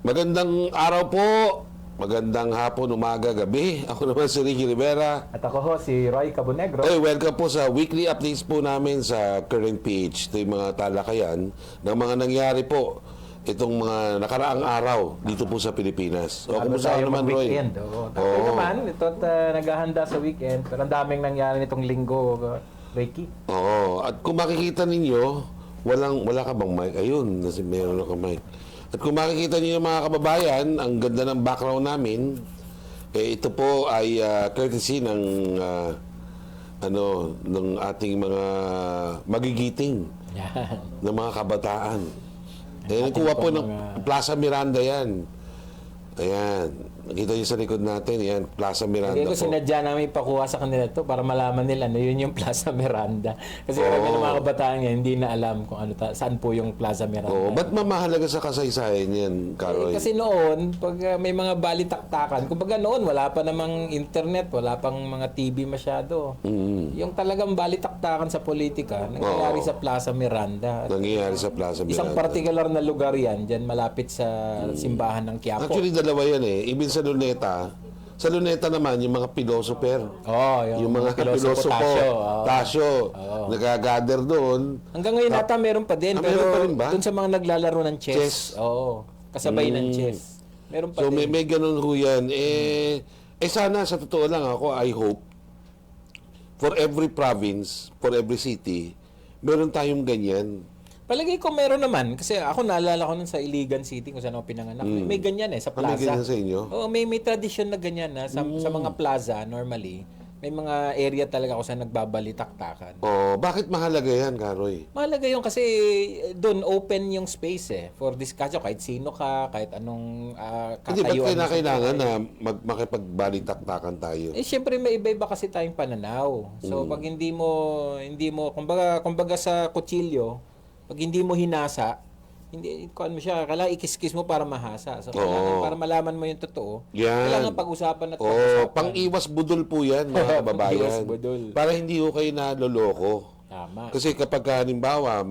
Magandang araw po. Magandang hapon, umaga, gabi. Ako naman si Ricky Rivera. At ako ho, si Roy Cabonegro. Hey, welcome po sa weekly updates po namin sa Current PH. Ito yung mga talakayan ng mga nangyari po itong mga nakaraang araw dito po sa Pilipinas. O, kumusta naman, Roy? Weekend. Tayo naman, ito naghahanda sa weekend. Pero ang daming nangyari nitong linggo, Ricky. Oo. At kung makikita ninyo, wala ka bang mic? Ayun, meron ka mic. At kung makikita niyo mga kababayan, ang ganda ng background namin, ito po ay courtesy ng ng ating mga magigiting ng mga kabataan. Kuha po ng Plaza Miranda yan. Ayan. Nakita niyo sa likod natin, yan, Plaza Miranda Hindi ko po. sinadya namin ipakuha sa kanila to para malaman nila na yun yung Plaza Miranda. Kasi karami ng mga kabataan niya, hindi na alam kung saan po yung Plaza Miranda. Oo. Ba't mamahalaga sa kasaysayan yan, Karoy? Kasi noon, pag may mga balitaktakan, kumbaga noon, wala pa namang internet, wala pang mga TV masyado. Yung talagang balitaktakan sa politika, nangyayari sa Plaza Miranda. Nangyayari sa Plaza Miranda. Isang particular na lugar yan, dyan malapit sa simbahan ng Quiapo. Actually, dalawa yan eh. Ibig sa Luneta. Sa Luneta naman, yung mga philosopher. Yung mga pilosopo Tasyo. Nagagather doon. Hanggang ngayon nata meron pa din. Pero meron pa rin ba? dun sa mga naglalaro ng chess. Kasabay ng chess. Meron pa So, din. may ganun ho yan. Sana, sa totoo lang ako, I hope, for every province, for every city, meron tayong ganyan. Palagay ko meron naman. Kasi ako naalala ko nun sa Iligan City kung saan ako pinanganak. May ganyan sa plaza. May ganyan sa inyo? Oo, may tradisyon na ganyan sa mga plaza normally. May mga area talaga kung saan nagbabalitaktakan. Bakit mahalaga yan, Karoy? Mahalaga yun kasi doon open yung space for discussion. Kahit sino ka, kahit anong Hindi, katayuan. ba't kailangan na makipagbalitaktakan tayo? Siyempre may iba-iba kasi tayong pananaw. So pag hindi mo kumbaga sa kutsilyo, pag hindi mo hinasa, hindi mo siya, kailangan ikis-kis mo para mahasa. So kailangan para malaman mo yung totoo. Yan. Kailangan pag-usapan at pag-usapan. Pang-iwas budol po yan, mga kababayan. Pang-iwas budol. Para hindi ko kayo naloloko. Tama. Kasi kapag halimbawa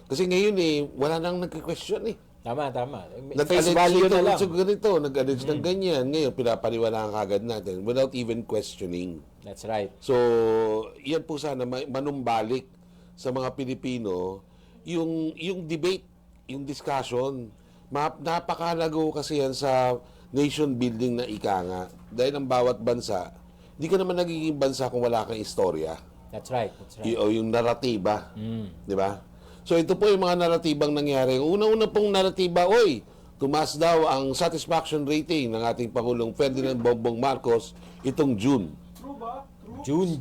kasi ngayon wala nang nagki-question eh. Tama. Nag-allege Face value na lang. So ganito, nag-allege ng ganyan. Ngayon, pinapaniwalaan kagad natin without even questioning. That's right. So, yan po sana manumbalik sa mga Pilipino yung debate, yung discussion. Napakalago kasi yan sa nation building na ika nga. Dahil ang bawat bansa, hindi ka naman nagiging bansa kung wala kang istorya. That's right. O yung naratiba. Di ba? So ito po yung mga naratibang nangyari. Una-una pong naratiba, tumaas daw ang satisfaction rating ng ating Pangulong Ferdinand Bongbong Marcos itong June.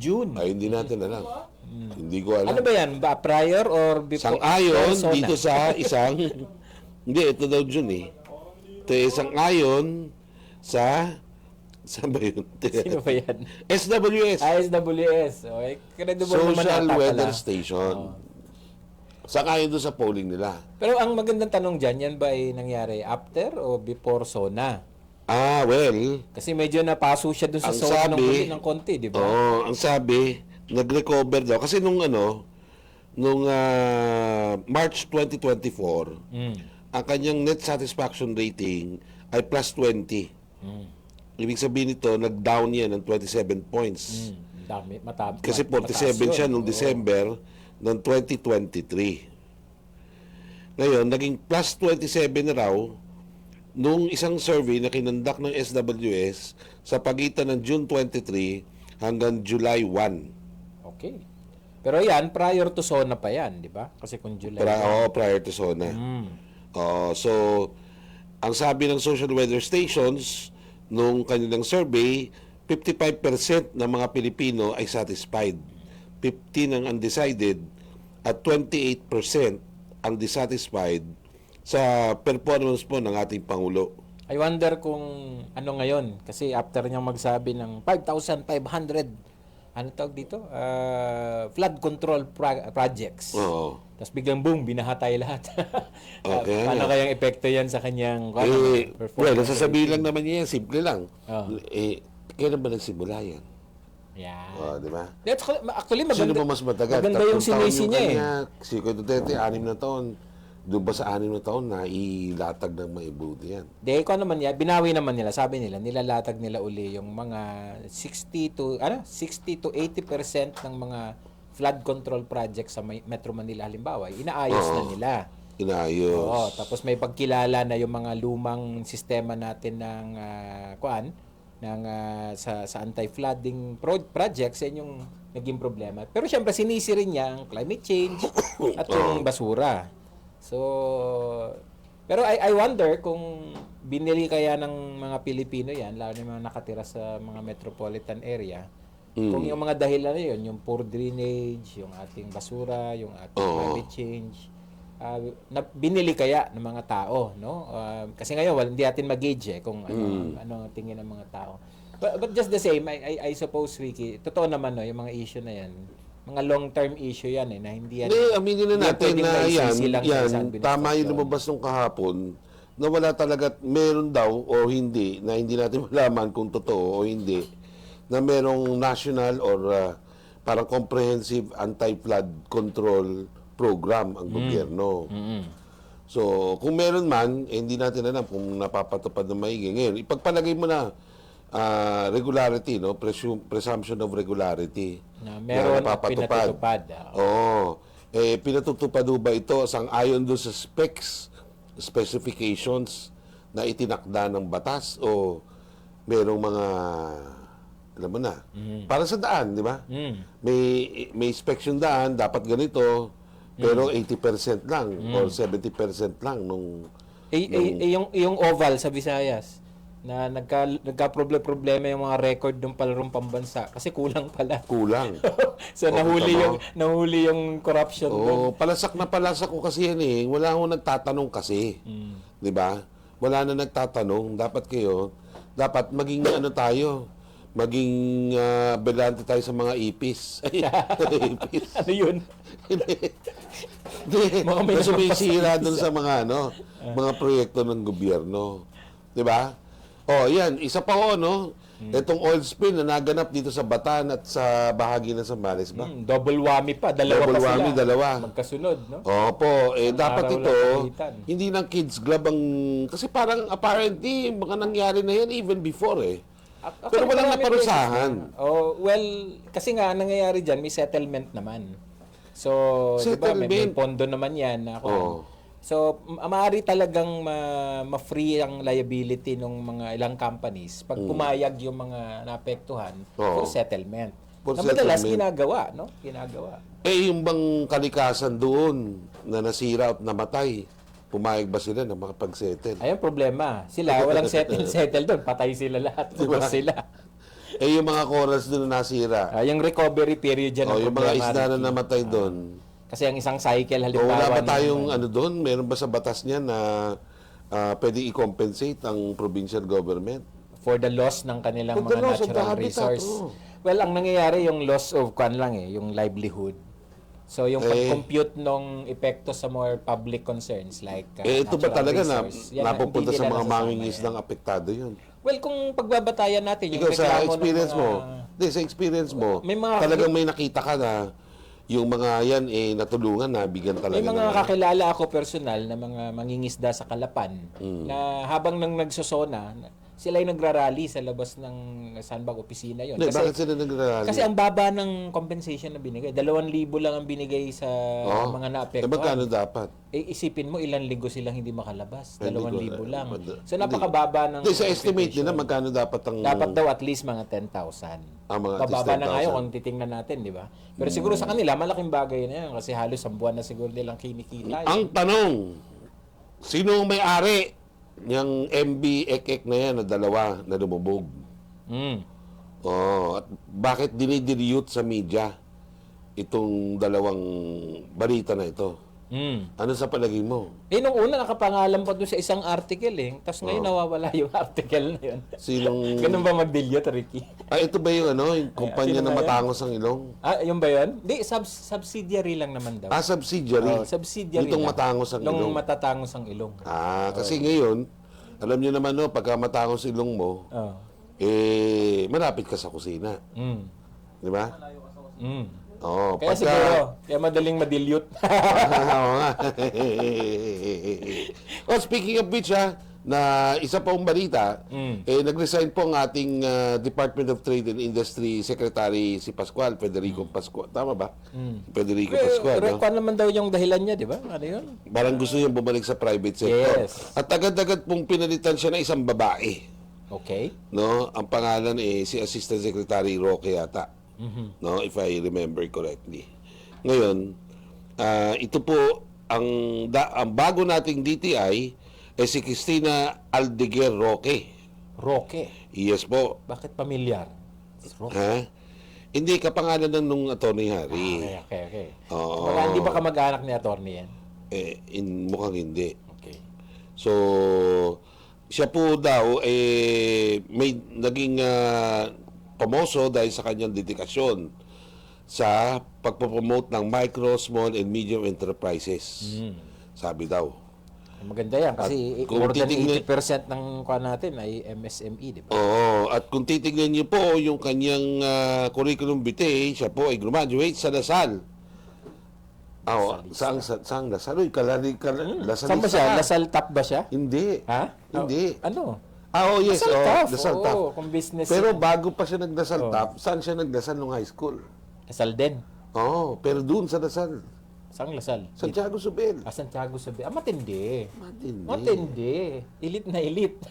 June. Ay, hindi natin alam. Hindi ko alam. Ano ba yan? Prior or before? Sang-ayon persona? dito sa isang... Hindi, ito daw June eh. Ito sang-ayon sa... Saan ba yun? Sino ba yan? SWS. SWS. Okay. Credible naman Social ata Weather pala. Station. Sang-ayon doon sa polling nila. Pero ang magandang tanong dyan, yan ba ay nangyari after o before SONA? Well... Kasi medyo napaso siya dun sa Ang SONA sabi- ng konti, di ba? ang sabi, nag-recover daw. Kasi nung March 2024, ang kanyang net satisfaction rating ay plus 20. Ibig sabihin nito, nag-down yan ng 27 points. Dami, Kasi 47 siya nung December ng 2023. Ngayon, naging plus 27 raw nung isang survey na kinandak ng SWS sa pagitan ng June 23 hanggang July 1. Okay. Pero yan, prior to SONA pa yan, di ba? Kasi kung July. Prior to SONA. So, ang sabi ng social weather stations nung kanilang survey, 55% ng mga Pilipino ay satisfied. 15% ang undecided at 28% ang dissatisfied sa performance po ng ating Pangulo. I wonder kung ano ngayon. Kasi after niyang magsabi ng 5,500 ano tawag dito? Flood control projects. Oo. Tapos biglang boom, binahatay lahat. Okay. Paano kayang epekto yan sa kanyang Well, sasabihin lang naman niya yan, simple lang. Oh. Kailan ba nagsimula yan? Yeah. Di ba? Actually, maganda. Sino ba mas matagal? Maganda yung Tatlong taon sinisi niya kanya. Si Duterte, 6 na taon. doon ba sa 6 na taon na ilatag ng maibuti yan? Di, kung naman yan, binawi naman nila, sabi nila, nilalatag nila uli yung mga 60 to 80% ng mga flood control projects sa Metro Manila halimbawa, inaayos na nila. Inayos. Oo, tapos may pagkilala na yung mga lumang sistema natin ng sa anti-flooding projects, yan yung naging problema. Pero syempre sinisi rin niya ang climate change at yung basura. So, pero I wonder kung binili kaya ng mga Pilipino yan, lalo na yung mga nakatira sa mga metropolitan area, kung yung mga dahilan na yun, yung poor drainage, yung ating basura, yung ating climate change, binili kaya ng mga tao, no? Kasi ngayon hindi natin mag-gauge kung ano tingin ng mga tao. But just the same, I suppose, Ricky, totoo naman, no, yung mga issue na yan, mga long-term issue yan na hindi yan. Hindi, aminin na natin na yan, tama yung lumabas lumabas nung kahapon, na wala talaga, meron daw o hindi, na hindi natin malaman kung totoo o hindi, na merong national or parang comprehensive anti-flood control program ang gobyerno. So, kung meron man, hindi natin alam kung napapatupad na maigi. Ngayon, ipagpalagay mo na regularity, no? Presumption of regularity. Na meron at pinatutupad. Oo. Pinatutupad ba ito sang-ayon doon sa specifications na itinakda ng batas o merong mga alam mo na. Para sa daan, di ba? May inspection daan, dapat ganito, pero 80% lang or 70% lang nung yung oval sa Visayas na nagka-problema yung mga record ng palarong pambansa kasi kulang pala. Kulang. So nahuli yung corruption doon. Palasak na palasak ko kasi yan eh. Wala akong nagtatanong kasi. 'Di ba? Wala na nagtatanong. Dapat maging ano tayo. Maging belante tayo sa mga ipis. Ipis. Ano yun? Hindi. May Sumisira doon sa mga mga proyekto ng gobyerno. 'Di ba? Yan, isa pa no. Itong oil spill na naganap dito sa Batan at sa bahagi ng Zambales ba? Double whammy pa, dalawa Double pa whammy, sila. dalawa. Magkasunod, no? Opo, dapat araw ito, lang kapitan. hindi lang kids club ang, kasi parang apparently, mga nangyari na yan even before Pero walang naparusahan. Well, kasi nga, nangyayari dyan, may settlement naman. So, di ba, may pondo naman yan. So, maaari talagang ma-free ang liability ng mga ilang companies pag pumayag yung mga naapektuhan for settlement. Na madalas ginagawa, no? Ginagawa. Yung bang kalikasan doon na nasira at namatay, pumayag ba sila na makapag-settle? Ayun problema. Sila, walang settle doon. Patay sila lahat. Diba? Sila. Yung mga corals doon na nasira. Yung recovery period dyan. Yung mga isda na namatay doon. Kasi ang isang cycle halimbawa. Wala ba tayong doon? Meron ba sa batas niya na pwede i-compensate ang provincial government? For the loss ng kanilang mga natural resource. Well, ang nangyayari yung loss of yung livelihood. So, yung pag-compute ng epekto sa more public concerns like ito ba talaga resource, napupunta sa mga mangingisdang apektado yun? Well, kung pagbabatayan natin, yung sa experience mo, sa experience mo, talagang may nakita ka na yung mga yan natulungan, nabigyan talaga. May mga kakilala ako personal na mga mangingisda sa Kalapan na habang nang nagsosona, sila ay nagrarally sa labas ng sandbag opisina yon. Bakit sila nagrarally? Kasi ang baba ng compensation na binigay. 2,000 lang ang binigay sa mga naapektuhan. Magkano dapat? Isipin mo ilang linggo silang hindi makalabas. 2,000 lang. So napakababa ng sa estimate nila magkano dapat ang... Dapat daw at least mga 10,000. Bababa na ngayon kung titingnan natin, di ba? Pero siguro sa kanila, malaking bagay na yan kasi halos ang buwan na siguro nilang kinikita. Ang tanong, sino ang may-ari yung MB Ek na yan na dalawa na lumubog? At bakit dinidiryut sa media itong dalawang balita na ito? Ano sa palagay mo? Nung una nakapangalan pa doon sa isang article Tapos ngayon nawawala yung article na yun. Sinong... Ganun ba mag-dilute, Ricky? Ito ba yung yung kumpanya na Matangos ang Ilong? Yung ba yun? Di, subsidiary lang naman daw. Subsidiary? Subsidiary itong lang. Matangos ang Ilong? Nung Matatangos ang Ilong. Kasi ngayon, alam niyo naman pagka Matangos Ilong mo, malapit ka sa kusina. Di ba? Oo, Kaya siguro, kaya madaling madilute. Oo nga. Oh, speaking of which, na isa pong balita, nag-resign po ang ating Department of Trade and Industry Secretary si Pascual, Federico Pascual. Tama ba? Federico Pascual, no? Kung naman daw yung dahilan niya, di ba? Ano yun? Parang gusto niyang bumalik sa private sector. Yes. At agad-agad pong pinalitan siya ng isang babae. Okay. No? Ang pangalan si Assistant Secretary Roque yata. No? If I remember correctly. Ngayon, ito po, ang bago nating DTI, si Cristina Aldeguer Roque. Roque. Yes po. Bakit pamilyar? Roque. Ha? Hindi, kapangalan ng nung Atty. Harry. Okay. Oo. Hindi ba kamag-anak ni attorney yan? Mukhang hindi. Okay. So, siya po daw, may naging pamoso dahil sa kanyang dedikasyon sa pagpopromote ng micro, small, and medium enterprises. Sabi daw. Maganda yan kasi At kung more than titignan- 80% ng kuha natin ay MSME, di ba? Oo, at kung titignan niyo po yung kanyang curriculum vitae, siya po ay graduate sa Lasal. Saan Lasal? Uy, Lasal. Saan ba siya? Lasal top ba siya? Hindi. Ha? Hindi. Ano? Yes. Lasal top. Lasal top. Oo, kung business. Pero bago pa siya nagdasal top, saan siya nagdasal nung high school? Lasal din. Oo, pero doon sa Lasal. Saan Lasal? Santiago Subel. Santiago sabi. Matindi. Matindi. Matindi. Elite na elite.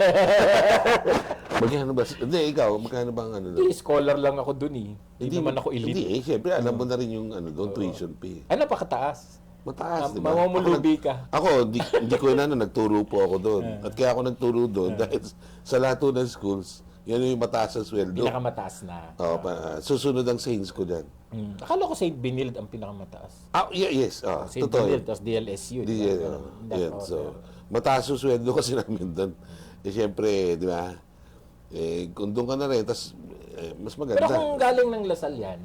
Magkano ba? Hindi, ikaw, magkano ba ang ano doon? Hindi, scholar lang ako dun eh. Hindi naman ako elite. Hindi, siyempre, alam mo na rin yung doon, tuition fee. Ano pa kataas? Mataas, di ba? Mamumulubi ka. Ako, hindi ko nagturo po ako doon. At kaya ako nagturo doon dahil sa lahat ng schools, yan yung mataas ang sweldo. Pinakamataas na. Susunod ang Saints ko dyan. Akala ko St. Benilde ang pinakamataas. Yes. St. Totoo Benilde, yun. tapos DLSU. So, mataas yung sweldo kasi namin doon. Siyempre, di ba? Kung doon ka na rin, tapos mas maganda. Pero kung galing ng Lasal yan,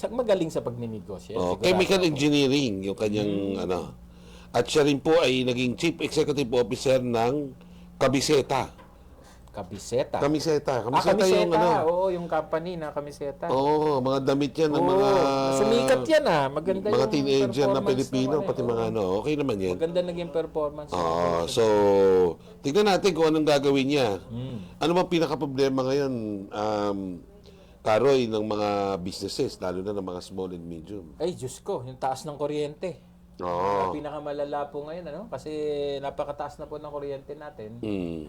magaling sa pagninegosyo. Sigurado Chemical ako. engineering, yung kanyang ano. At siya rin po ay naging Chief Executive Officer ng Kabiseta. Kamiseta. Kamiseta yung Kamiseta. Oo, yung company na Kamiseta. mga damit yan ng mga Sumikat yan Maganda mga yung teenager na performance Pilipino, naman, pati mga okay naman yan. Maganda naging performance. So, tignan natin kung anong gagawin niya. Ano bang pinaka-problema ngayon, Karoy, ng mga businesses, lalo na ng mga small and medium? Ay, Diyos ko, yung taas ng kuryente. Ang pinakamalala po ngayon, kasi napakataas na po ng kuryente natin.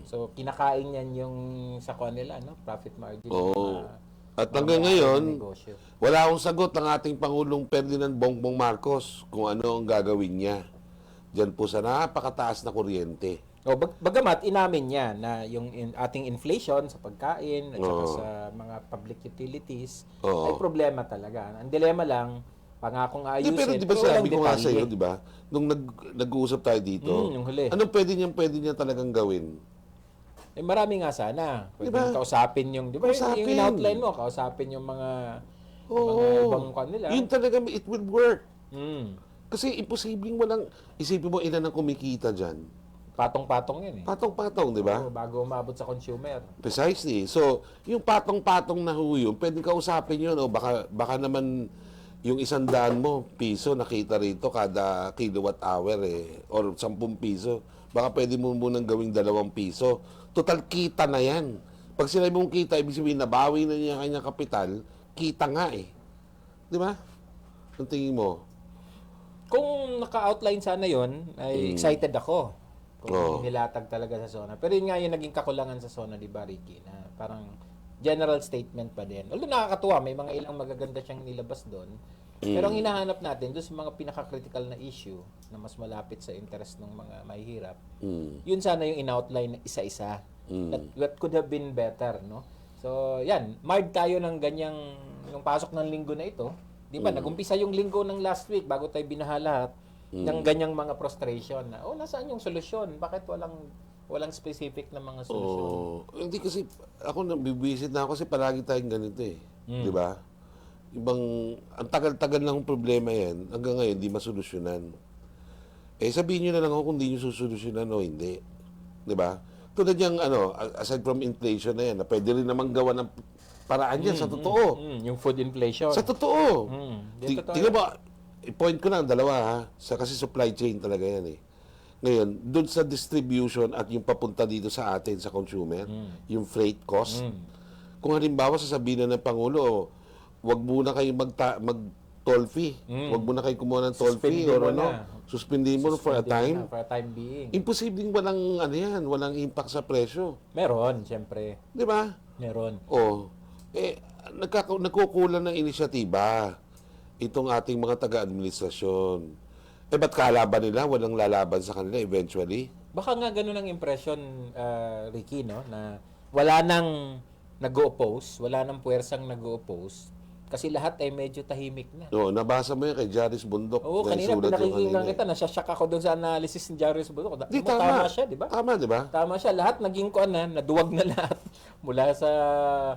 So, kinakain yan yung sa nila, profit margin. At hanggang ngayon, Negosyo. wala akong sagot ng ating Pangulong Ferdinand Bongbong Marcos kung ano ang gagawin niya diyan po sa napakataas na kuryente. Bagamat inamin niya na yung ating inflation sa pagkain at saka sa mga public utilities ay problema talaga. Ang dilema lang, pangakong ayusin. Pero di ba sabi ko nga sa iyo, di ba? Nung nag-uusap tayo dito, yung huli. anong pwede niya talagang gawin? Marami nga sana. Pwede Diba? kausapin yung, di ba? Kausapin. Yung outline mo, kausapin yung mga ibang kanila. Yun talaga, it will work. Mm. Kasi imposibleng walang, isipin mo ilan ang kumikita dyan. Patong-patong yan Patong-patong, di ba? Bago umabot sa consumer. Precisely. So, yung patong-patong na ho yun, pwedeng kausapin yun. O baka naman yung 100 mo, piso, nakita rito kada kilowatt hour or 10 piso. Baka pwede mo munang gawing 2 piso. Total, kita na yan. Pag sinabi mong kita, ibig sabihin, nabawi na niya kanyang kapital, kita nga Di ba? Ang tingin mo? Kung naka-outline sana yon ay excited ako. Kung nilatag talaga sa SONA. Pero yun nga yung naging kakulangan sa SONA, di ba, Ricky? Na parang general statement pa din. Although nakakatuwa, may mga ilang magaganda siyang nilabas doon. Pero ang hinahanap natin doon sa mga pinaka-critical na issue na mas malapit sa interest ng mga mahihirap, yun sana yung in-outline na isa-isa. That could have been better, no? So, yan. Marred tayo ng ganyang, yung pasok ng linggo na ito. Di ba? Nag-umpisa yung linggo ng last week bago tayo binaha lahat ng ganyang mga frustration na, nasaan yung solusyon? Bakit walang specific na mga solusyon? Hindi kasi, ako nabibisit na ako kasi palagi tayong ganito Di ba? Ang tagal-tagal ng problema yan, hanggang ngayon, hindi masolusyonan. Sabihin nyo na lang ako kung hindi nyo susolusyonan o hindi. Di ba? Tulad yung, aside from inflation na yan, na pwede rin naman gawa ng paraan yan sa totoo. Yung food inflation. Sa totoo. Di totoo Tingnan mo, point ko lang, dalawa ha. Kasi supply chain talaga yan eh. Ngayon, doon sa distribution at yung papunta dito sa atin, sa consumer, yung freight cost. Kung halimbawa sasabihin na ng Pangulo, wag muna kayo mag-toll fee. Wag muna kayo kumuha ng toll fee Suspendin or mo ano. na. Suspendin mo for a time. For a time being. Imposibleng walang impact sa presyo. Meron, siyempre. Di ba? Meron. Nagkukulang ng inisyatiba itong ating mga taga-administrasyon. Ba't kalaban nila? Walang lalaban sa kanila eventually? Baka nga ganun ang impression, Ricky, no? Na wala nang nag-oppose, wala nang puwersang nag-oppose, kasi lahat ay medyo tahimik na. No, nabasa mo yan kay Jaris Bundok. Oo, kanina Naisulat yung pinakikinggan kanina. kita, nasyasyak ako doon sa analysis ni Jarius Bundok. Di, tama. Tama siya, di ba? Tama, di ba? Tama siya. Lahat naging kuan na, naduwag na lahat mula sa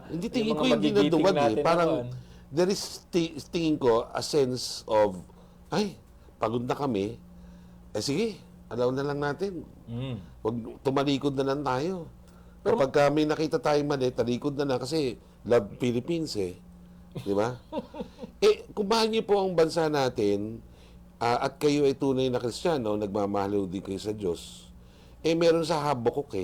Hindi, yung tingin mga ko hindi magigiting naduwag eh. natin na Parang, kuwan. there is, tingin ko, a sense of, ay, pagod na kami. Sige, alaw na lang natin. Wag, tumalikod na lang tayo. Pero Kapag kami nakita tayong mali, talikod na lang kasi love Philippines eh. Di ba? Kung mahal niyo po ang bansa natin, at kayo ay tunay na Kristiyano, nagmamahal din kayo sa Diyos, meron sa Habakuk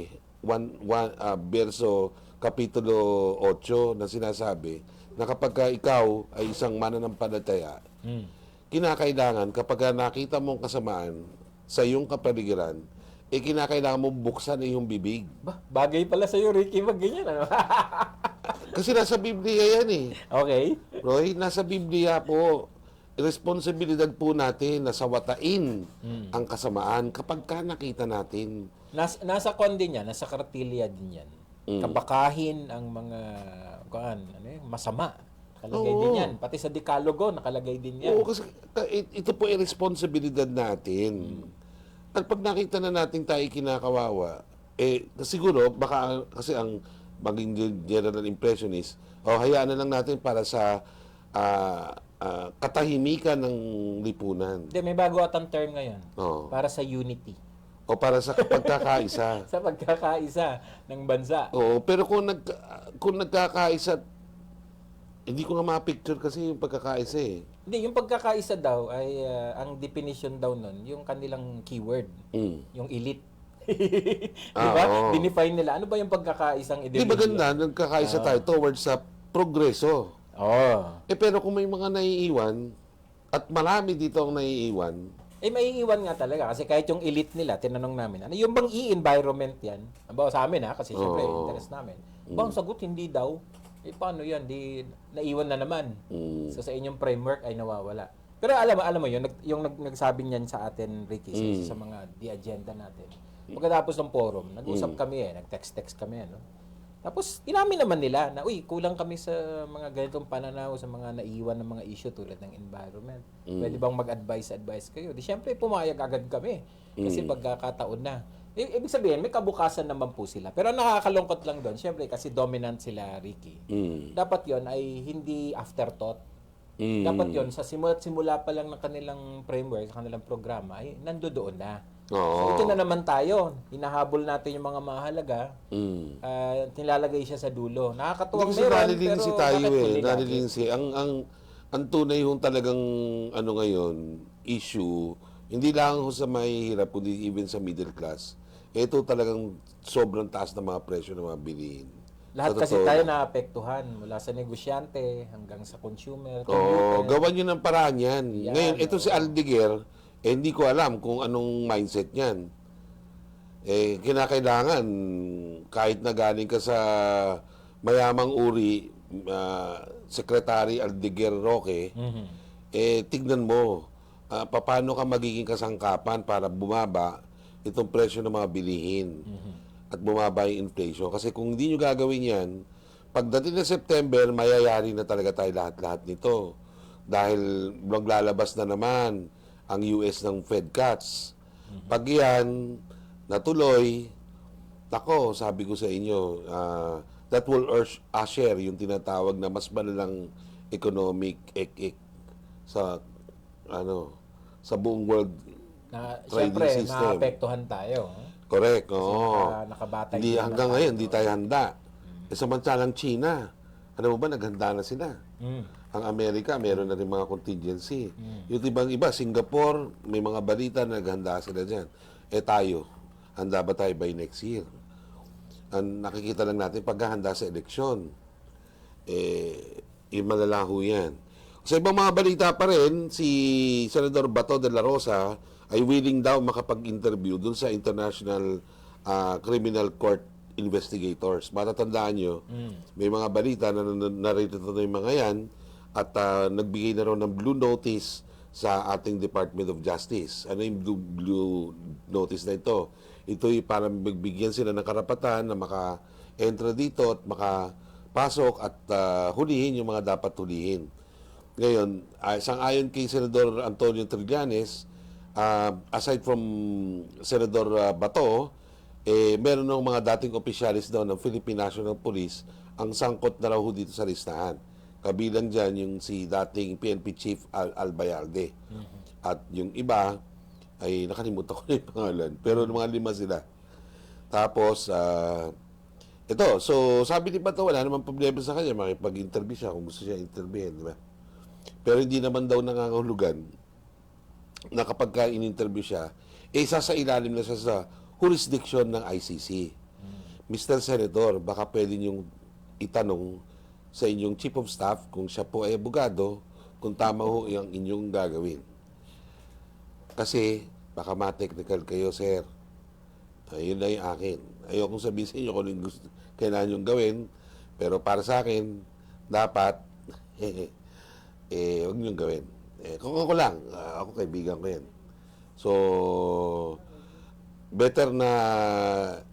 verso kapitulo 8 na sinasabi na kapag ka ikaw ay isang mananampalataya, kinakailangan kapag nakita mong kasamaan sa iyong kapaligiran, kinakailangan mong buksan ang iyong bibig. Bagay pala sa'yo, Ricky, mag ganyan, ano? Kasi nasa Biblia yan eh. Okay. Roy, nasa Biblia po, responsibilidad po natin na sawatain ang kasamaan kapag ka nakita natin. Nasa kon din yan, nasa kartilya din yan. Kabakahin ang mga masama. Nakalagay din yan. Pati sa Decalogo, nakalagay din yan. Oo, kasi ito po ay responsibilidad natin. At pag nakita na natin tayo kinakawawa, siguro, baka kasi ang maging general impression is, hayaan na lang natin para sa katahimikan ng lipunan. Hindi, may bago atang term ngayon. Oo. Para sa unity. O para sa pagkakaisa. Sa pagkakaisa ng bansa. Oo, pero kung nagkakaisa, hindi ko nga ma-picture kasi yung pagkakaisa eh. Hindi, yung pagkakaisa daw ay ang definition daw nun, yung kanilang keyword, yung elite. Di ba? oo. Dinefine nila. Ano ba yung pagkakaisang Di ba ganda, nagkakaisa tayo towards sa progreso. Pero kung may mga naiiwan, at marami dito ang naiiwan, maiiwan nga talaga. Kasi kahit yung elite nila, tinanong namin, ano yung bang e-environment yan? Bawa sa amin kasi syempre, interest namin. Ang sagot, hindi daw. Paano yan? Naiwan na naman. So sa inyong framework ay nawawala. Pero alam mo yun, yung nagsabi niyan sa atin, Ricky, sa isa sa mga di-agenda natin. Pagkatapos ng forum, nag-usap kami nag-text kami. Tapos, inamin naman nila na, kulang kami sa mga ganitong pananaw, sa mga naiwan ng mga issue tulad ng environment. Pwede bang mag-advise kayo? Di syempre, pumayag agad kami. Kasi pagkakataon na. Ibig sabihin, may kabukasan naman po sila. Pero nakakalungkot lang doon, syempre, kasi dominant sila, Ricky. Dapat yon ay hindi afterthought. Dapat yon sa simula pa lang ng kanilang framework, sa kanilang programa, ay nandoon na. So, ito na naman tayo. Hinahabol natin yung mga mahalaga. Nilalagay siya sa dulo. Nakakatuwang meron, nalilinsi pero tayo bakit huli lagi? nalilinsi. Ang tunay yung talagang ngayon, issue, hindi lang sa mahihirap, kundi even sa middle class. Ito talagang sobrang taas ng mga presyo ng mga bilihin. Lahat Sa kasi totoo tayo lang. naapektuhan mula sa negosyante hanggang sa consumer. Gawan nyo ng paraan yan. Yan, Ngayon, ito si Aldeguer, hindi ko alam kung anong mindset niyan. Kinakailangan, kahit na galing ka sa mayamang uri, Secretary Aldeguer Roque, tignan mo, paano ka magiging kasangkapan para bumaba itong presyo ng mga bilihin at bumaba yung inflation. Kasi kung hindi nyo gagawin yan, pagdating ng September, mayayari na talaga tayo lahat-lahat nito. Dahil maglalabas na naman ang US ng Fed cuts. Pag yan natuloy, sabi ko sa inyo, that will usher yung tinatawag na mas malalang economic sa sa buong world trading Siyempre, system. naapektuhan tayo. Correct, Kasi oo. nakabatay Hindi din hanggang na ngayon, tayo. hindi tayo handa. Samantalang China, Ano mo ba, naghanda na sila. Ang Amerika, meron na rin mga contingency. Yung ibang iba, Singapore, may mga balita na naghanda sila dyan. Tayo, handa ba tayo by next year? Ang nakikita lang natin, paghahanda sa eleksyon, malalaho yan. Sa ibang mga balita pa rin, si Senador Bato de la Rosa ay willing daw makapag-interview dun sa International Criminal Court investigators. Matatandaan nyo, may mga balita na narito na yung mga yan at nagbigay na raw ng blue notice sa ating Department of Justice. Ano yung blue notice na ito? Ito'y para magbigyan sila ng karapatan na maka-enter dito at makapasok at hulihin yung mga dapat hulihin. Ngayon, sang-ayon kay Senador Antonio Trillanes, aside from Senador Bato, meron ng mga dating opisyalis daw ng Philippine National Police ang sangkot na raw ho dito sa listahan. Kabilang dyan yung si dating PNP Chief Albayalde. At yung iba, ay nakalimutan ko na yung pangalan. Pero mga 5 sila. Tapos, ito, so sabi ni Bato, wala naman problema sa kanya, makipag-interview siya kung gusto siya interviewin, di ba? Pero hindi naman daw nangangahulugan na kapag in-interview siya, sa ilalim na siya sa jurisdiction ng ICC. Mr. Senator, baka pwede niyong itanong sa inyong Chief of Staff kung siya po ay abogado, kung tama ho yung inyong gagawin. Kasi, baka ma-technical kayo, sir. Ayun na yung akin. Ayokong sabihin sa inyo kung anong gusto, kailangan niyong gawin, pero para sa akin, dapat, huwag niyong gawin. Kung ako lang, ako kaibigan ko yan. So, better na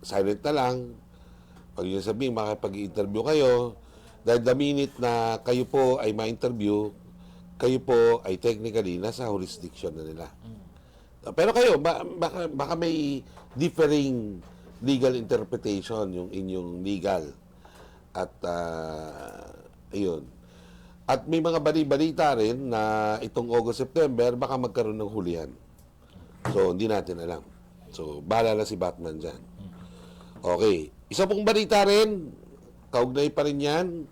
silent na lang. Pag yun sabihin, makipag-interview kayo, dahil the minute na kayo po ay ma-interview, kayo po ay technically nasa jurisdiction na nila. Pero kayo, baka may differing legal interpretation yung inyong legal. At, ayun. At may mga bali-balita rin na itong August-September, baka magkaroon ng hulihan. So, hindi natin alam. So, bahala na si Batman dyan. Okay. Isa pong balita rin, kaugnay pa rin yan,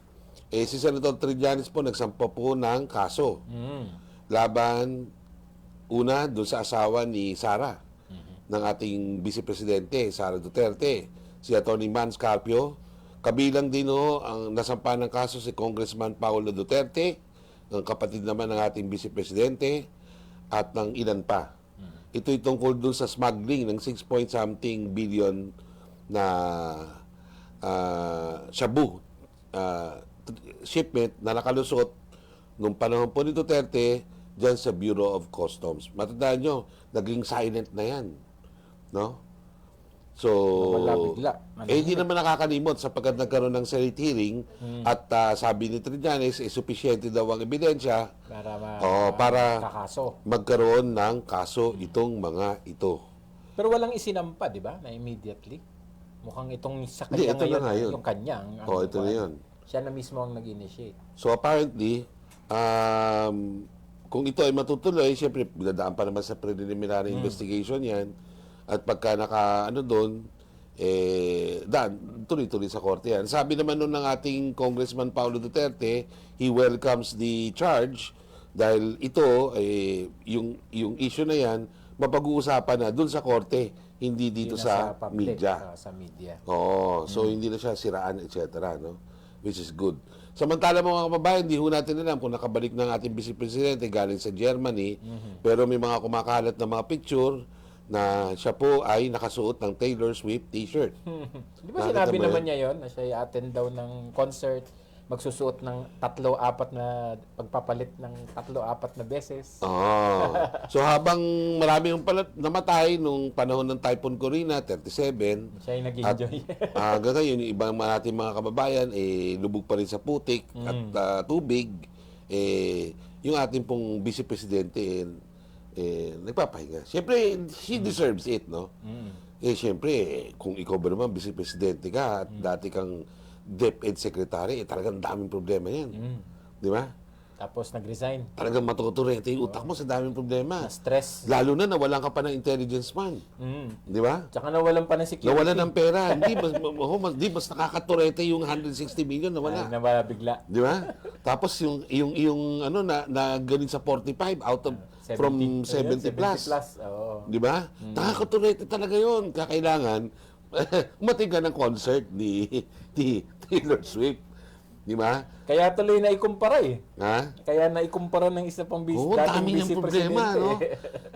si Senator Trillanes po nagsampa po ng kaso. Laban, una, doon sa asawa ni Sara, ng ating Vice Presidente, Sara Duterte, si Atty. Mans Carpio. Kabilang din ang nasampa ng kaso si Congressman Paulo Duterte, ang kapatid naman ng ating Vice Presidente, at ng ilan pa. Ito'y tungkol doon sa smuggling ng 6-point-something billion na shabu shipment na nakalusot nung panahon po ni Duterte dyan sa Bureau of Customs. Matandaan nyo, naging silent na yan. No? So, hindi naman nakakalimot sapagkat nagkaroon ng Senate hearing at sabi ni Trillanes, sufficiente daw ang ebidensya para magkaroon ng kaso itong mga ito. Pero walang isinampa, di ba? Na immediately. Mukhang itong sa kanya ngayon, yung kanyang. Ito na yun. Siya na mismo ang nag-initiate. So apparently, kung ito ay matutuloy, siyempre, dadaan pa naman sa preliminary investigation yan. At pagka doon, tuloy-tuloy sa korte yan. Sabi naman nun ng ating Congressman Paulo Duterte, he welcomes the charge dahil ito, yung issue na yan, mapag-uusapan na doon sa korte, hindi dito sa public, media. Sa media. Oo, so hindi na siya siraan, etc. No? Which is good. Samantala mga kababayan, hindi ho natin alam kung nakabalik ng ating Vice Presidente galing sa Germany, pero may mga kumakalat na mga picture na siya po ay nakasuot ng Taylor Swift t-shirt. Di ba sinabi naman niya yon na siya i-attend daw ng concert, magsusuot ng 3-4 na pagpapalit ng 3-4 na beses. So habang marami yung namatay nung panahon ng Typhoon Corina, 37. Siya yung nag-enjoy. At ngayon, yung ibang natin mga kababayan, lubog pa rin sa putik at tubig. Yung ating pong Vice Presidente, nagpapahinga. Siyempre, she deserves it, no? Siyempre, kung ikaw ba naman, Vice Presidente ka at dati kang DepEd Secretary, talagang daming problema yan. Di ba? Tapos nag-resign. Talagang matuturete yung utak mo sa daming problema. Na-stress. Lalo na nawalan ka pa ng intelligence man. Di ba? Tsaka nawalan pa ng security. Nawalan ng pera. Di mas nakakaturete yung 160 million nawala. Ay, nawala bigla. Di ba? Tapos yung ano na galing sa 45 out of from 70 plus. Oo. Di ba? Nakakaturete talaga yun. Kakailangan umating ka ng concert ni Taylor Swift. Di ba? Kaya tuloy na ikumpara eh. Ha? Kaya na ikumpara ng isa pang Oo, dami niyang problema, no?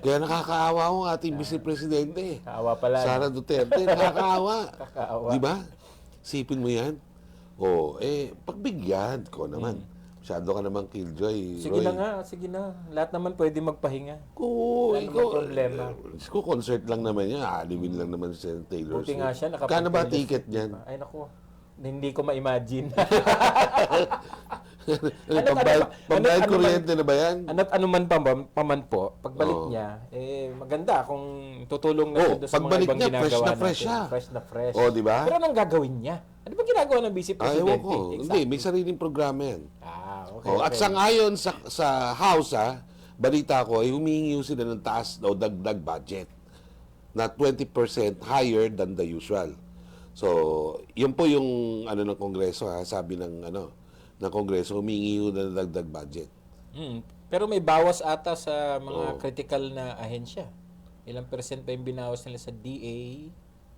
Kaya nakakaawa ang ating vice presidente. Kaawa pala. Sara Duterte, nakakaawa. Kakaawa. Di ba? Sipin mo yan. Pagbigyan ko naman. Masyado ka naman killjoy, Sige Roy. na nga, sige na. Lahat naman pwede magpahinga. Oo, Wala ikaw, namang problema. concert lang naman yan. Alimin lang naman si Taylor Buti Swift. nga siya, Kano ba ticket niyan? Ay naku, hindi ko ma-imagine. Pambayad kuryente na ba yan? Ano man paman po, pagbalik niya, maganda kung tutulong na siya doon sa mga pagbalik ibang niya, ginagawa fresh na natin. fresh siya. Fresh na fresh. Di ba? Pero anong gagawin niya? Ano ba ginagawa ng Vice Ewan Presidente? ko. Hindi, may sariling programa yan. Okay. At sangayon sa House, balita ko, ay humingi sila ng taas o dagdag budget na 20% higher than the usual. So, yun po yung ng Kongreso, sabi ng Kongreso, humingi ng dagdag budget. Pero may bawas ata sa mga critical na ahensya. Ilang percent pa yung binawas nila sa DA?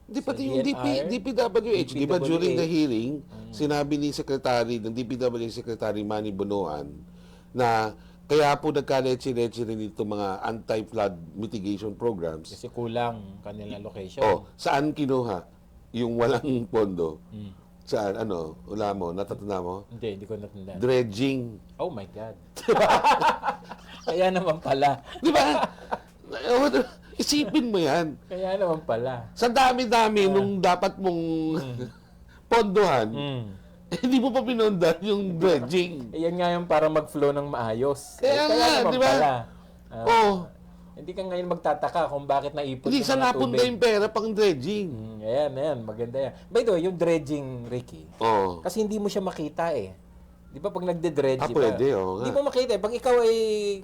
Hindi, sa pati yung DNR, DPWH, di ba during the DPWH? hearing, sinabi ni Secretary ng DPWH Secretary Manny Bonoan na kaya po nagka-leche-leche rin itong mga anti-flood mitigation programs. Kasi kulang kanilang location. Saan kinuha yung walang pondo? Saan, wala mo, natatanda mo? Hindi ko natandaan. Dredging. Oh my God. Kaya naman pala. Di ba? Isipin mo yan. Kaya naman pala. Sa dami-dami nung dapat mong pondohan, hindi mo pa pinondan yung dredging. Yan nga yung para mag-flow ng maayos. Kaya nga, naman di ba? pala. Hindi ka ngayon magtataka kung bakit naipon Hindi yung sa mga napunta tubig. yung pera pang dredging. Ayan, maganda yan. By the way, yung dredging, Ricky, kasi hindi mo siya makita eh. Di ba pag nagde-dredge pwede, nga. Hindi mo makita eh. Pag ikaw ay,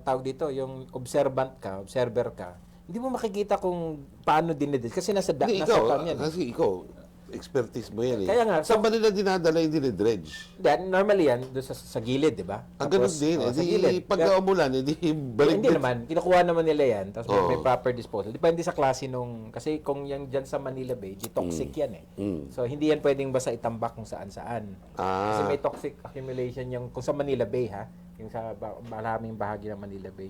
tawag dito, yung observer ka, hindi mo makikita kung paano dinedredge. Kasi nasa pan yan. Kasi ikaw, expertise mo yan eh. Kaya nga, Saan ba nila dinadala yung dinedredge? Normally yan, doon sa gilid, di ba? Ganun din. Sa gilid. Pag umulan, balik Hindi naman. Kinukuha naman nila yan. Tapos may proper disposal. Depende sa klase nung... Kasi kung yan dyan sa Manila Bay, di toxic yan eh. So, hindi yan pwedeng basta itambak kung saan-saan. Kasi may toxic accumulation yung... Kung sa Manila Bay, ha? Yung sa maraming bahagi ng Manila Bay.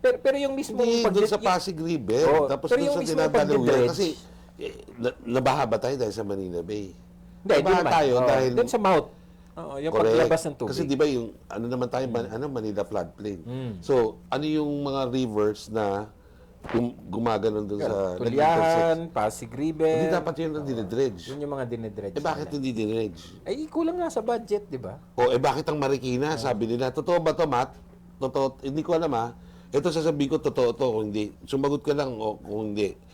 Pero yung mismo... Hindi, doon sa Pasig River. Tapos doon sa dinadalaw kasi... nabaha ba tayo dahil sa Manila Bay? Hindi, nabaha tayo dahil... Doon sa mouth. Yung paglabas ng tubig. Kasi di ba yung, naman tayo, Manila floodplain. So, ano yung mga rivers na gumaganon doon sa... Tulyahan, Pasig River. Hindi dapat yun ang dinedredge. Yun yung mga dinedredge. Bakit hindi dinedredge? Ay, kulang nga sa budget, di ba? Bakit ang Marikina? Sabi nila, totoo ba to, Matt? Totoo, hindi ko alam Ito sasabihin ko, totoo to, kung hindi. Sumagot ka lang kung hindi.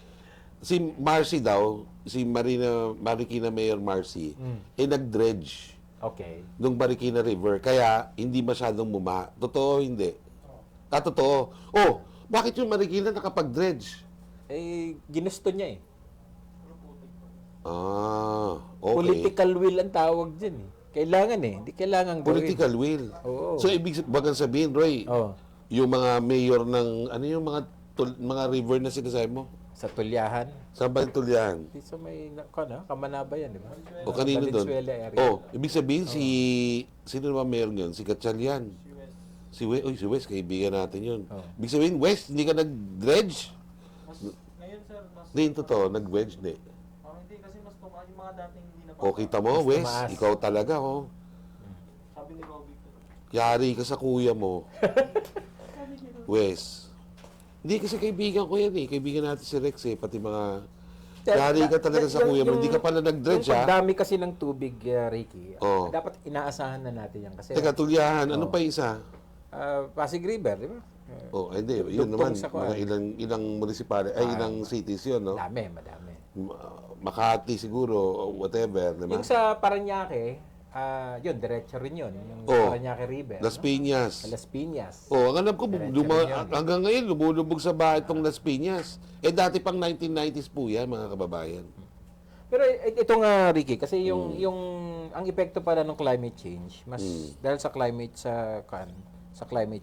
Si Marcy daw, si Marikina Mayor Marcy, nag-dredge. Okay. Nung Marikina River. Kaya, hindi masyadong Totoo, hindi. Totoo. Bakit yung Marikina nakapag-dredge? Ginusto niya eh. Okay. Political will ang tawag dyan eh. Kailangan eh. Hindi kailangan gawin. Political will. Oo. So, ibig sabihin, Roy, yung mga mayor ng, yung mga river na sinasabi mo? Sa Tulyahan. Saan ba yung Tulyahan? Di sa may, Kamanaba yan, di ba? Kanino doon? Valenzuela area. Ibig sabihin, sino naman mayor yun? Si Gatchalian. Si West, kaibigan natin yun. Ibig sabihin, West, hindi ka nag-dredge? Ngayon sir, mas Hindi, yung totoo, nag-wedge, hindi. hindi kasi mas tumaas yung mga dating hindi na Kita mo, West, tumaas. ikaw talaga, sabi ni Robby ko. Yari ka sa kuya mo. West. Hindi kasi kaibigan ko yan eh. Kaibigan natin si Rex pati mga... Yari ka talaga sa kuya mo. Hindi ka pala nag-dredge Yung pagdami kasi ng tubig, Ricky, dapat inaasahan na natin yan. Kasi, Teka, Tulyahan, ano pa isa? Pasig River, di ba? Hindi. Yun naman, Dugtong sa mga ilang municipality, ilang cities yun, no? Madami. Makati siguro, whatever, di ba? Yung sa Parañaque, yun, diretso rin yun. Yung Oh, Parañaque River. Las no? Piñas. Sa Las Piñas. Oh, ang alam ko, Diretso rin yun. hanggang ngayon, lumulubog sa bahay itong Las Piñas. Dati pang 1990s po yan, mga kababayan. Pero ito nga, Ricky, kasi ang epekto pala ng climate change, mas dahil sa climate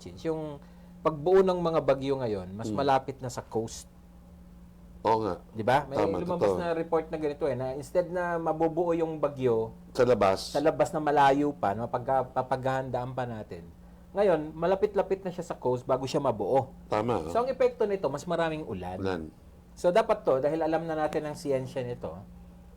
change, yung pagbuo ng mga bagyo ngayon, mas malapit na sa coast. Oo nga. 'Di ba? May Tama, lumabas totoo. na report na ganito na instead na mabubuo yung bagyo Sa labas. sa labas na malayo pa, na papaghahandaan pa natin. Ngayon, malapit-lapit na siya sa coast bago siya mabuo. Tama. So ang epekto nito, mas maraming ulan. Ulan. So dapat to, dahil alam na natin ang siyensya nito,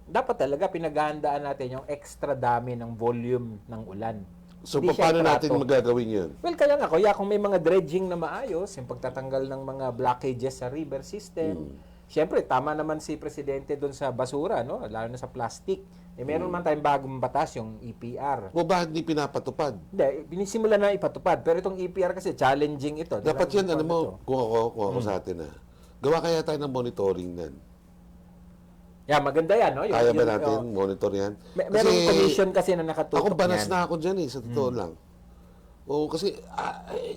dapat talaga pinaghahandaan natin yung extra dami ng volume ng ulan. So, Hindi siya paano natin itrato. magagawin yun? Well, kaya nga, kuya, kung may mga dredging na maayos, yung pagtatanggal ng mga blockages sa river system, syempre, tama naman si Presidente doon sa basura, no? Lalo na sa plastic. Meron man tayong bagong batas, yung EPR. O bakit di pinapatupad? Hindi, binisimula na ipatupad. Pero itong EPR kasi, challenging ito. Dapat yan, Diba? ano mo, kung ako sa atin gawa kaya tayo ng monitoring nan. Yeah, maganda yan, no? Kaya ba natin monitor yan? Merong commission kasi na nakatutok Ako banas yan. na ako dyan sa totoo lang. Oo, kasi,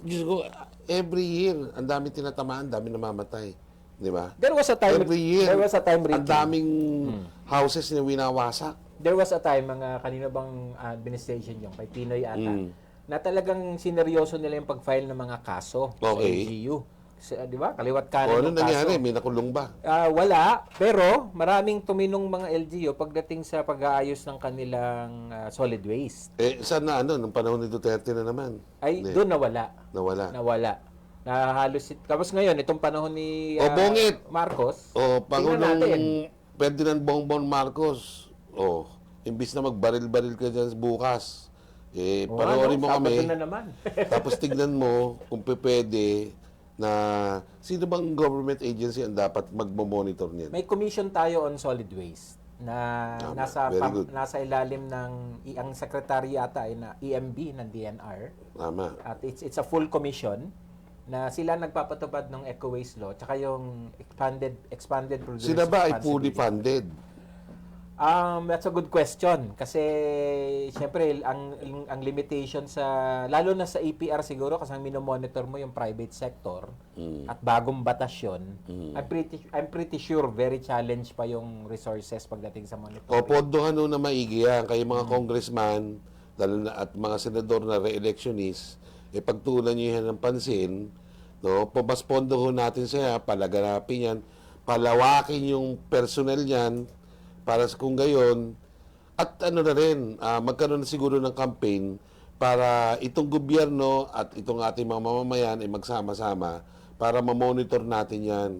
Diyos ko, every year, ang dami tinatamaan, ang dami namamatay. Di ba? There was a time, Every year, there was a time, ang Ricky. daming houses na winawasak. There was a time, mga kanina bang administration yung kay Pinoy ata, na talagang sineryoso nila yung pag-file ng mga kaso sa Okay. LGU. Di ba? Kaliwat O kanan ano yung nangyari? kaso. May nakulong ba? Wala, pero maraming tuminong mga LGU pagdating sa pag-aayos ng kanilang solid waste. Saan na nung panahon ni Duterte na naman? Ay, Hindi. doon nawala. Nawala. Nawala. Na halos, tapos ngayon, itong panahon ni Bongit! Marcos, O, tingnan natin. Pangulong Ferdinand Bongbong Marcos. Imbis na magbaril-baril ka dyan bukas, panoorin mo Sabado kami. na naman. Tapos tignan mo kung pwede na sino bang government agency ang dapat magmo-monitor niyan. May commission tayo on solid waste na Tama. nasa Very good. nasa ilalim ng ang secretary ata ay na EMB ng DNR Tama. at it's a full commission na sila nagpapatupad ng eco waste law tsaka yung expanded producer Sila ba ay fully responsibility. funded? That's a good question kasi syempre ang limitation sa lalo na sa EPR siguro kasi ang minomonitor mo yung private sector at bagong batas yun. I'm pretty sure very challenged pa yung resources pagdating sa monitoring. O pondohan nun na maigi yan. Kayo mga congressman lalo na, at mga senador na re-electionist, pagtulan nyo yan ng pansin, no? Mas pondohan natin siya, palaganapin yan, palawakin yung personnel yan, para sa kung gayon, at ano na rin, magkaroon na siguro ng campaign para itong gobyerno at itong ating mga mamamayan ay magsama-sama para ma-monitor natin yan.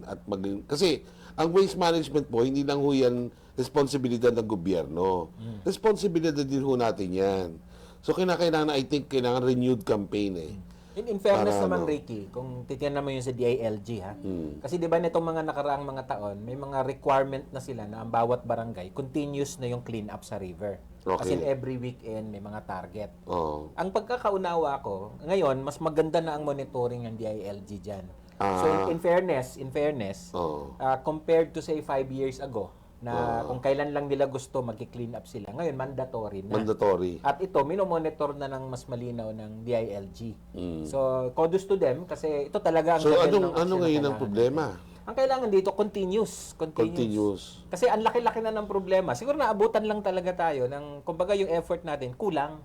Kasi ang waste management po, hindi lang ho yan responsibilidad ng gobyerno. Responsibilidad din ho natin yan. So kailangan, I think, kailangan renewed campaign In fairness Para naman, ano? Ricky, kung titignan mo yun sa DILG, ha? Kasi di ba nitong mga nakaraang mga taon, may mga requirement na sila na ang bawat barangay, continuous na yung clean up sa river. Kasi Okay. every weekend, may mga target. Oo. Ang pagkakaunawa ko, ngayon, mas maganda na ang monitoring ng DILG dyan. So, in fairness, Oo. compared to say 5 years ago, na kung kailan lang nila gusto, mag-clean up sila. Ngayon, mandatory na. Mandatory. At ito, minomonitor na ng mas malinaw ng DILG. So, kudos to them kasi ito talaga ang So level ng ano action na ngayon ang kailangan problema? natin. Ang kailangan dito, continuous. Continuous. Kasi ang laki-laki na ng problema. Siguro naabutan lang talaga tayo ng, kumbaga yung effort natin, kulang.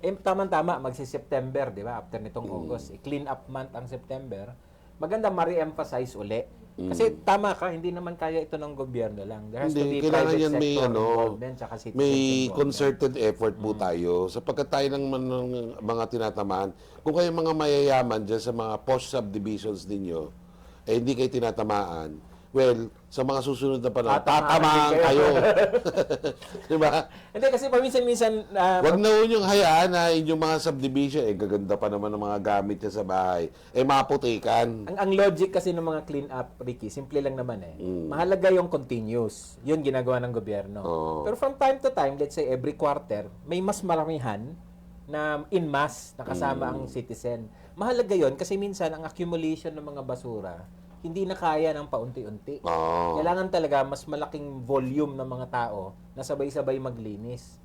Tama-tama, magsi-September, di ba? After nitong August. Clean up month ang September. Maganda ma-re-emphasize uli. Kasi tama ka, hindi naman kaya ito ng gobyerno lang. There has to be Hindi, kailangan private yan may sector involvement, tsaka citizens may involvement. concerted effort po tayo sapagkat tayo ng mga tinatamaan. Kung kayo mga mayayaman dyan sa mga post subdivisions ninyo, hindi kayo tinatamaan, well, sa mga susunod na panahon, Tatamaan tatamaan din kayo. kayo. Di ba? Hindi, kasi paminsan-minsan, Wag na ho yung hayaan na inyong mga subdivision, gaganda pa naman ng mga gamit niya sa bahay, maputikan. ang logic kasi ng mga clean up, Ricky, simple lang naman Mahalaga yung continuous. Yun ginagawa ng gobyerno. Oo. Pero from time to time, let's say every quarter, may mas maramihan na in mass na kasama ang citizen. Mahalaga yon kasi minsan ang accumulation ng mga basura, hindi na kaya ng paunti-unti. Oo. Kailangan talaga mas malaking volume ng mga tao na sabay-sabay maglinis.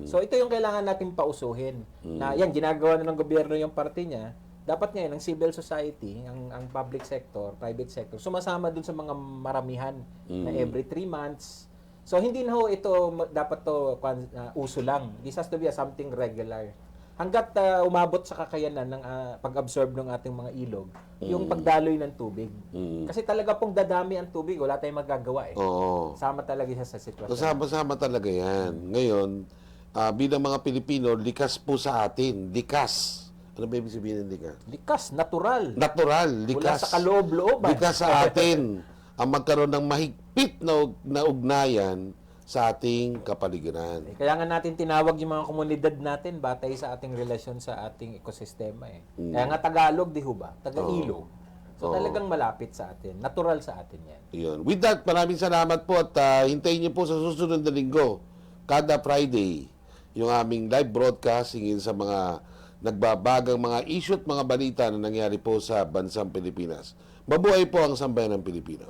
So ito yung kailangan nating pausuhin. Na yan, ginagawa na ng gobyerno yung parte niya. Dapat ngayon, ang civil society, ang public sector, private sector, sumasama dun sa mga maramihan na every 3 months. So hindi na ho ito, dapat to uso lang. This has to be something regular. Hanggat umabot sa kakayanan ng pag-absorb ng ating mga ilog, yung pagdaloy ng tubig. Kasi talaga pong dadami ang tubig, wala tayong magagawa eh. Oo. Sama talaga siya sa sitwasyon. Kasama-sama talaga yan. Ngayon, bilang mga Pilipino, likas po sa atin. Likas. Ano ba ibig sabihin ng likas? Likas, natural. Natural, Mula likas. sa kaloob-looban. Likas sa atin ang magkaroon ng mahigpit na ugnayan sa ating kapaligiran. Kaya nga natin tinawag yung mga komunidad natin batay sa ating relasyon sa ating ekosistema eh. Kaya nga Tagalog, di ho ba? Taga-ilog. So talagang malapit sa atin. Natural sa atin yan. Yun. With that, maraming salamat po at hintayin niyo po sa susunod na linggo, kada Friday, yung aming live broadcast hingin sa mga nagbabagang mga issue at mga balita na nangyari po sa bansang Pilipinas. Mabuhay po ang sambayan ng Pilipino.